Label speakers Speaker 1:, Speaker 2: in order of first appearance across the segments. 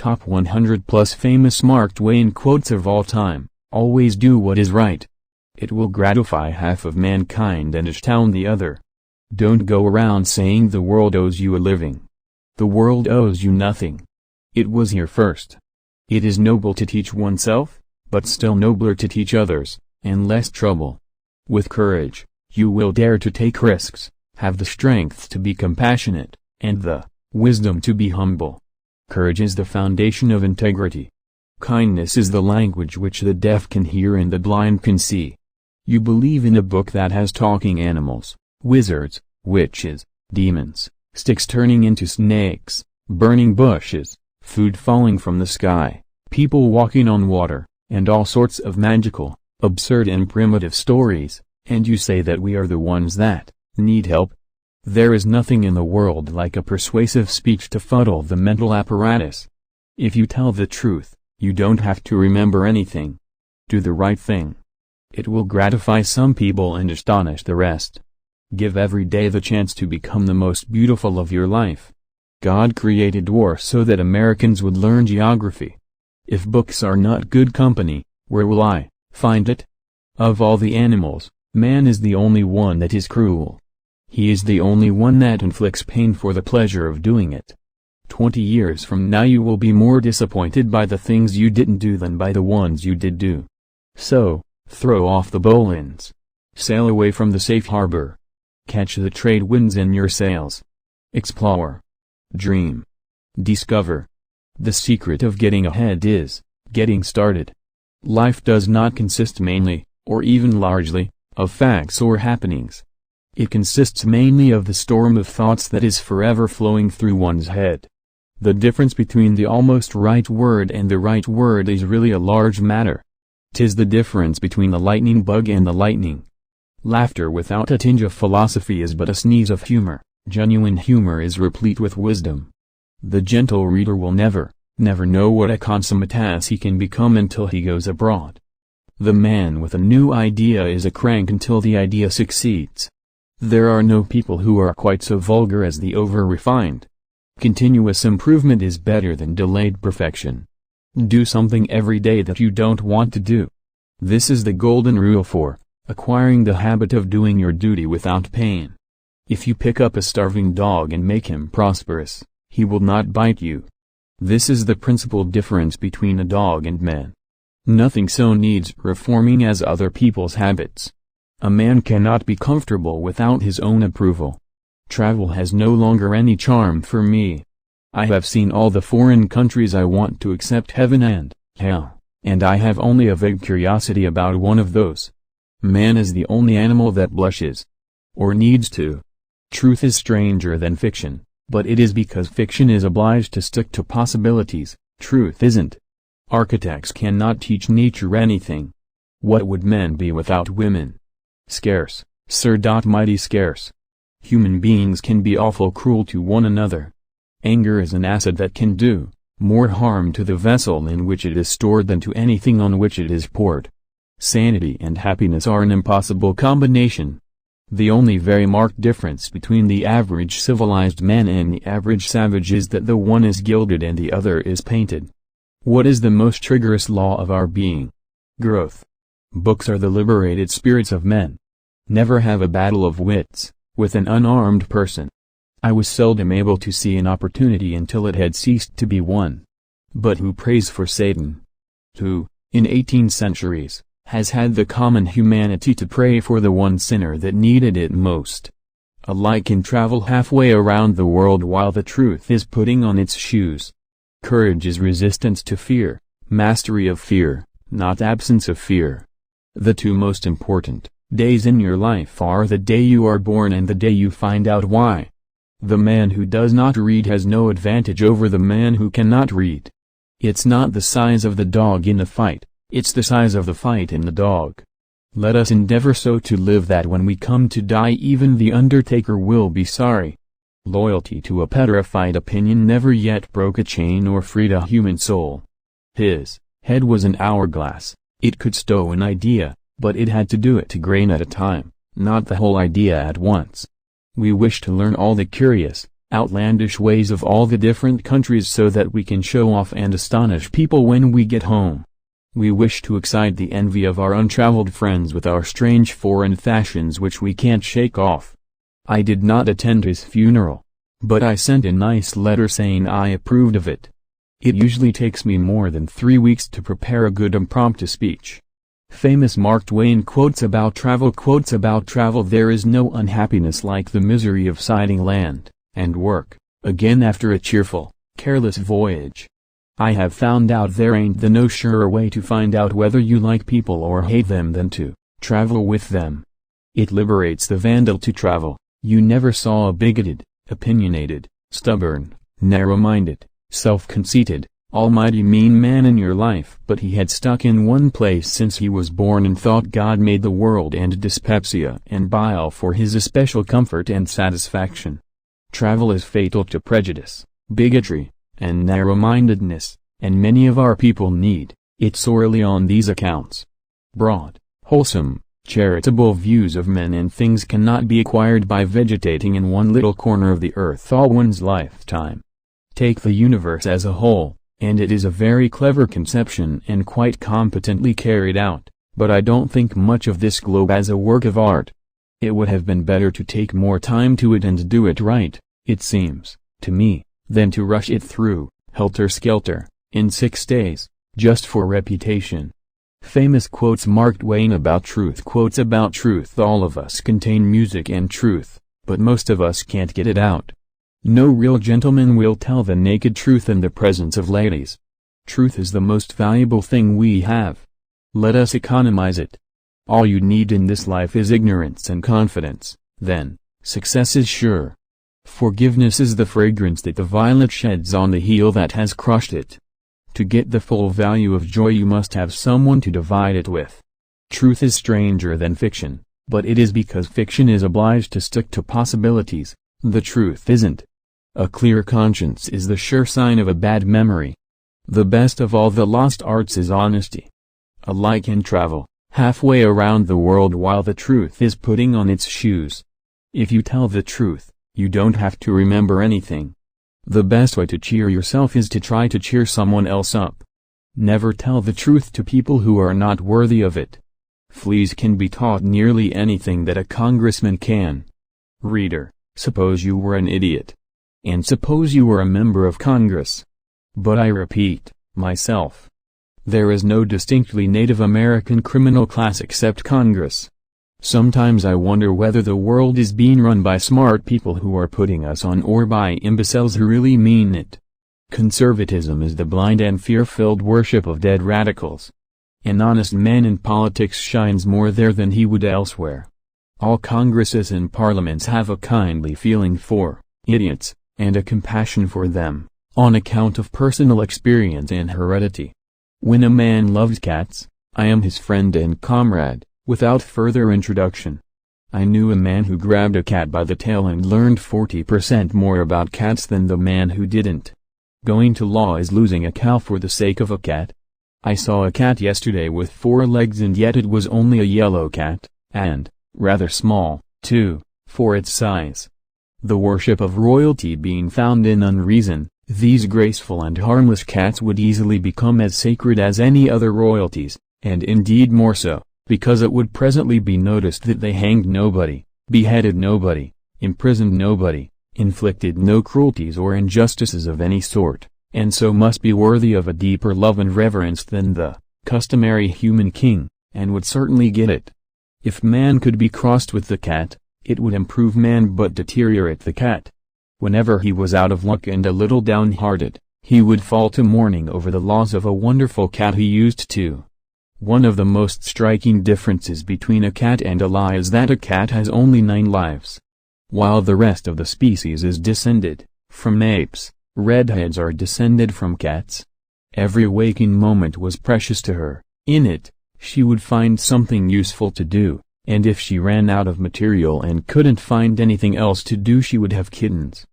Speaker 1: Top 100 plus famous Mark Twain quotes of all time: always do what is right. It will gratify half of mankind and astound the other. Don't go around saying the world owes you a living. The world owes you nothing. It was here first. It is noble to teach oneself, but still nobler to teach others, and less trouble. With courage, you will dare to take risks, have the strength to be compassionate, and the wisdom to be humble. Courage is the foundation of integrity. Kindness is the language which the deaf can hear and the blind can see. You believe in a book that has talking animals, wizards, witches, demons, sticks turning into snakes, burning bushes, food falling from the sky, people walking on water, and all sorts of magical, absurd and primitive stories, and you say that we are the ones that need help? There is nothing in the world like a persuasive speech to fuddle the mental apparatus. If you tell the truth, you don't have to remember anything. Do the right thing. It will gratify some people and astonish the rest. Give every day the chance to become the most beautiful of your life. God created war so that Americans would learn geography. If books are not good company, where will I find it? Of all the animals, man is the only one that is cruel. He is the only one that inflicts pain for the pleasure of doing it. 20 years from now you will be more disappointed by the things you didn't do than by the ones you did do. So, throw off the bowlines. Sail away from the safe harbor. Catch the trade winds in your sails. Explore. Dream. Discover. The secret of getting ahead is getting started. Life does not consist mainly, or even largely, of facts or happenings. It consists mainly of the storm of thoughts that is forever flowing through one's head. The difference between the almost right word and the right word is really a large matter. 'Tis the difference between the lightning bug and the lightning. Laughter without a tinge of philosophy is but a sneeze of humor. Genuine humor is replete with wisdom. The gentle reader will never know what a consummate ass he can become until he goes abroad. The man with a new idea is a crank until the idea succeeds. There are no people who are quite so vulgar as the over-refined. Continuous improvement is better than delayed perfection. Do something every day that you don't want to do. This is the golden rule for acquiring the habit of doing your duty without pain. If you pick up a starving dog and make him prosperous, he will not bite you. This is the principal difference between a dog and man. Nothing so needs reforming as other people's habits. A man cannot be comfortable without his own approval. Travel has no longer any charm for me. I have seen all the foreign countries I want to except heaven and hell, and I have only a vague curiosity about one of those. Man is the only animal that blushes. Or needs to. Truth is stranger than fiction, but it is because fiction is obliged to stick to possibilities, truth isn't. Architects cannot teach nature anything. What would men be without women? Scarce, sir. Mighty scarce. Human beings can be awful cruel to one another. Anger is an acid that can do more harm to the vessel in which it is stored than to anything on which it is poured. Sanity and happiness are an impossible combination. The only very marked difference between the average civilized man and the average savage is that the one is gilded and the other is painted. What is the most rigorous law of our being? Growth. Books are the liberated spirits of men. Never have a battle of wits with an unarmed person. I was seldom able to see an opportunity until it had ceased to be one. But who prays for Satan? Who, in 18 centuries, has had the common humanity to pray for the one sinner that needed it most? A lie can travel halfway around the world while the truth is putting on its shoes. Courage is resistance to fear, mastery of fear, not absence of fear. The two most important days in your life are the day you are born and the day you find out why. The man who does not read has no advantage over the man who cannot read. It's not the size of the dog in the fight, it's the size of the fight in the dog. Let us endeavor so to live that when we come to die even the undertaker will be sorry. Loyalty to a petrified opinion never yet broke a chain or freed a human soul. His head was an hourglass. It could stow an idea, but it had to do it a grain at a time, not the whole idea at once. We wish to learn all the curious, outlandish ways of all the different countries so that we can show off and astonish people when we get home. We wish to excite the envy of our untraveled friends with our strange foreign fashions which we can't shake off. I did not attend his funeral, but I sent a nice letter saying I approved of it. It usually takes me more than 3 weeks to prepare a good impromptu speech. Famous Mark Twain quotes about travel. There is no unhappiness like the misery of sighting land and work again after a cheerful, careless voyage. I have found out there ain't no surer way to find out whether you like people or hate them than to travel with them. It liberates the vandal to travel. You never saw a bigoted, opinionated, stubborn, narrow-minded, self-conceited, almighty mean man in your life, but he had stuck in one place since he was born and thought God made the world and dyspepsia and bile for his especial comfort and satisfaction. Travel is fatal to prejudice, bigotry, and narrow-mindedness, and many of our people need it sorely on these accounts. Broad, wholesome, charitable views of men and things cannot be acquired by vegetating in one little corner of the earth all one's lifetime. Take the universe as a whole, and it is a very clever conception and quite competently carried out, but I don't think much of this globe as a work of art. It would have been better to take more time to it and do it right, it seems, to me, than to rush it through, helter-skelter, in 6 days, just for reputation. Famous quotes Mark Twain about truth. Quotes about truth. All of us contain music and truth, but most of us can't get it out. No real gentleman will tell the naked truth in the presence of ladies. Truth is the most valuable thing we have. Let us economize it. All you need in this life is ignorance and confidence, then success is sure. Forgiveness is the fragrance that the violet sheds on the heel that has crushed it. To get the full value of joy you must have someone to divide it with. Truth is stranger than fiction, but it is because fiction is obliged to stick to possibilities, the truth isn't. A clear conscience is the sure sign of a bad memory. The best of all the lost arts is honesty. Alike in travel, halfway around the world while the truth is putting on its shoes. If you tell the truth, you don't have to remember anything. The best way to cheer yourself is to try to cheer someone else up. Never tell the truth to people who are not worthy of it. Fleas can be taught nearly anything that a congressman can. Reader, suppose you were an idiot. And suppose you were a member of Congress. But I repeat, myself. There is no distinctly Native American criminal class except Congress. Sometimes I wonder whether the world is being run by smart people who are putting us on or by imbeciles who really mean it. Conservatism is the blind and fear-filled worship of dead radicals. An honest man in politics shines more there than he would elsewhere. All Congresses and parliaments have a kindly feeling for idiots, and a compassion for them, on account of personal experience and heredity. When a man loves cats, I am his friend and comrade. Without further introduction. I knew a man who grabbed a cat by the tail and learned 40% more about cats than the man who didn't. Going to law is losing a cow for the sake of a cat. I saw a cat yesterday with 4 legs and yet it was only a yellow cat, and rather small, too, for its size. The worship of royalty being found in unreason, these graceful and harmless cats would easily become as sacred as any other royalties, and indeed more so. Because it would presently be noticed that they hanged nobody, beheaded nobody, imprisoned nobody, inflicted no cruelties or injustices of any sort, and so must be worthy of a deeper love and reverence than the customary human king, and would certainly get it. If man could be crossed with the cat, it would improve man but deteriorate the cat. Whenever he was out of luck and a little downhearted, he would fall to mourning over the loss of a wonderful cat he used to. One of the most striking differences between a cat and a lie is that a cat has only 9 lives. While the rest of the species is descended from apes, redheads are descended from cats. Every waking moment was precious to her. In it, she would find something useful to do, and if she ran out of material and couldn't find anything else to do she would have kittens.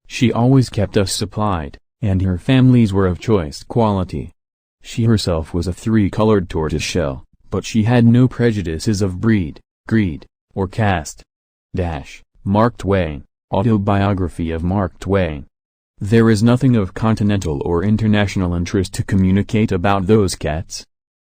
Speaker 1: She always kept us supplied, and her families were of choice quality. She herself was a 3-colored tortoiseshell, but she had no prejudices of breed, greed, or caste. Mark Twain. Autobiography of Mark Twain. There is nothing of continental or international interest to communicate about those cats.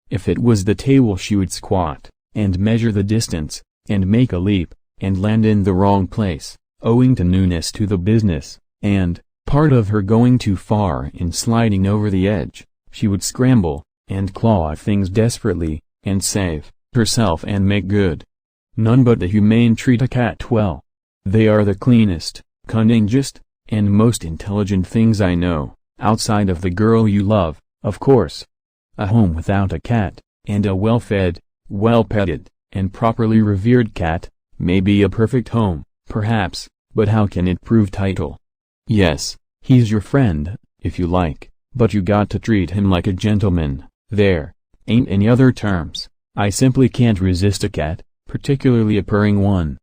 Speaker 1: If it was the table she would squat, and measure the distance, and make a leap, and land in the wrong place, owing to newness to the business, and, part of her going too far in sliding over the edge, she would scramble, and claw at things desperately, and save herself and make good. None but the humane treat a cat well. They are the cleanest, cunningest, and most intelligent things I know, outside of the girl you love, of course. A home without a cat, and a well-fed, well-petted, and properly revered cat, may be a perfect home, perhaps, but how can it prove title? Yes, he's your friend, if you like, but you got to treat him like a gentleman. There ain't any other terms. I simply can't resist a cat, particularly a purring one.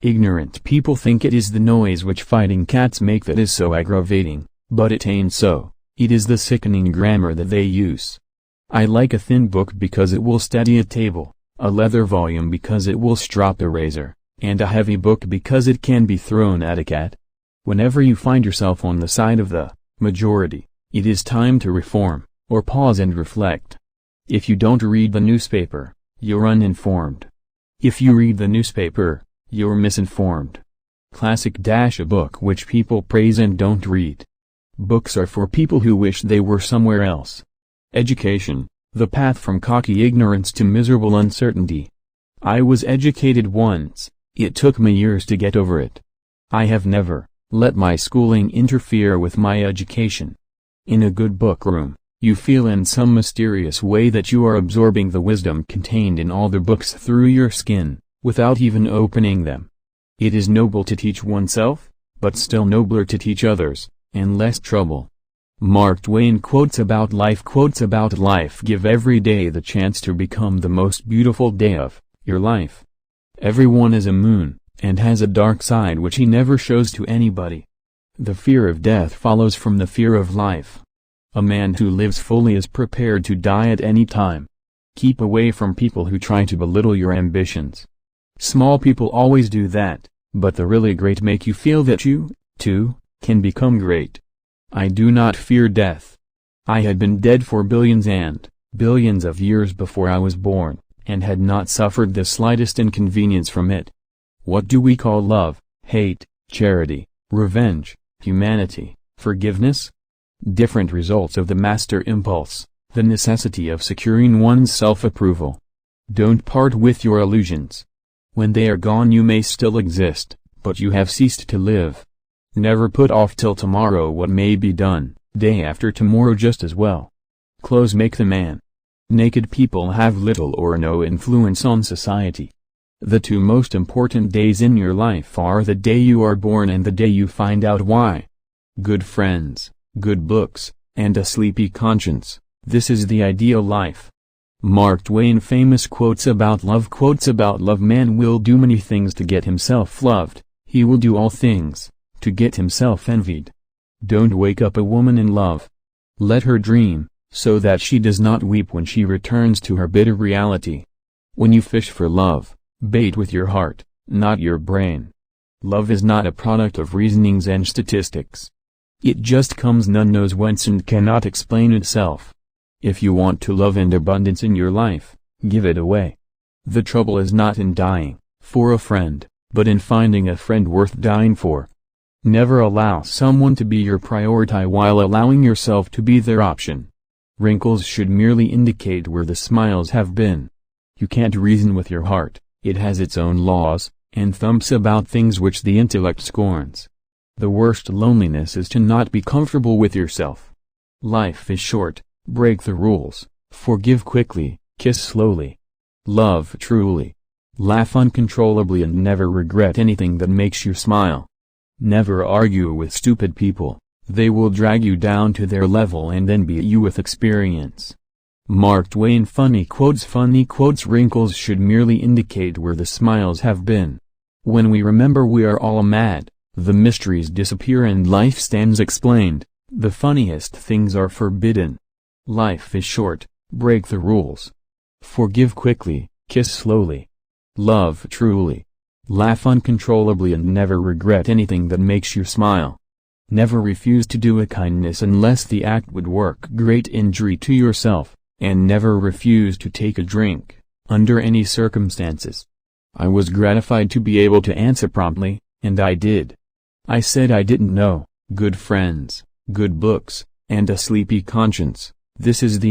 Speaker 1: Ignorant people think it is the noise which fighting cats make that is so aggravating, but it ain't so. It is the sickening grammar that they use. I like a thin book because it will steady a table, a leather volume because it will strop a razor, and a heavy book because it can be thrown at a cat. Whenever you find yourself on the side of the majority, it is time to reform, or pause and reflect. If you don't read the newspaper, you're uninformed. If you read the newspaper, you're misinformed. Classic - a book which people praise and don't read. Books are for people who wish they were somewhere else. Education, the path from cocky ignorance to miserable uncertainty. I was educated once, it took me years to get over it. I have never let my schooling interfere with my education. In a good book room, you feel in some mysterious way that you are absorbing the wisdom contained in all the books through your skin, without even opening them. It is noble to teach oneself, but still nobler to teach others, and less trouble. Mark Twain quotes about life give every day the chance to become the most beautiful day of your life. Everyone is a moon, and has a dark side which he never shows to anybody. The fear of death follows from the fear of life. A man who lives fully is prepared to die at any time. Keep away from people who try to belittle your ambitions. Small people always do that, but the really great make you feel that you, too, can become great. I do not fear death. I had been dead for billions and billions of years before I was born, and had not suffered the slightest inconvenience from it. What do we call love, hate, charity, revenge, humanity, forgiveness? Different results of the master impulse, the necessity of securing one's self-approval. Don't part with your illusions. When they are gone you may still exist, but you have ceased to live. Never put off till tomorrow what may be done, day after tomorrow just as well. Clothes make the man. Naked people have little or no influence on society. The two most important days in your life are the day you are born and the day you find out why. Good friends, good books, and a sleepy conscience, this is the ideal life. Mark Twain famous quotes about love. Man will do many things to get himself loved, he will do all things to get himself envied. Don't wake up a woman in love. Let her dream, so that she does not weep when she returns to her bitter reality. When you fish for love, bait with your heart, not your brain. Love is not a product of reasonings and statistics. It just comes none knows whence and cannot explain itself. If you want to love and abundance in your life, give it away. The trouble is not in dying for a friend, but in finding a friend worth dying for. Never allow someone to be your priority while allowing yourself to be their option. Wrinkles should merely indicate where the smiles have been. You can't reason with your heart, it has its own laws, and thumps about things which the intellect scorns. The worst loneliness is to not be comfortable with yourself. Life is short, break the rules, forgive quickly, kiss slowly. Love truly. Laugh uncontrollably and never regret anything that makes you smile. Never argue with stupid people, they will drag you down to their level and then beat you with experience. Mark Twain funny quotes. Wrinkles should merely indicate where the smiles have been. When we remember we are all mad, the mysteries disappear and life stands explained, the funniest things are forbidden. Life is short, break the rules. Forgive quickly, kiss slowly. Love truly. Laugh uncontrollably and never regret anything that makes you smile. Never refuse to do a kindness unless the act would work great injury to yourself, and never refuse to take a drink, under any circumstances. I was gratified to be able to answer promptly, and I did. I said I didn't know. Good friends, good books, and a sleepy conscience. This is the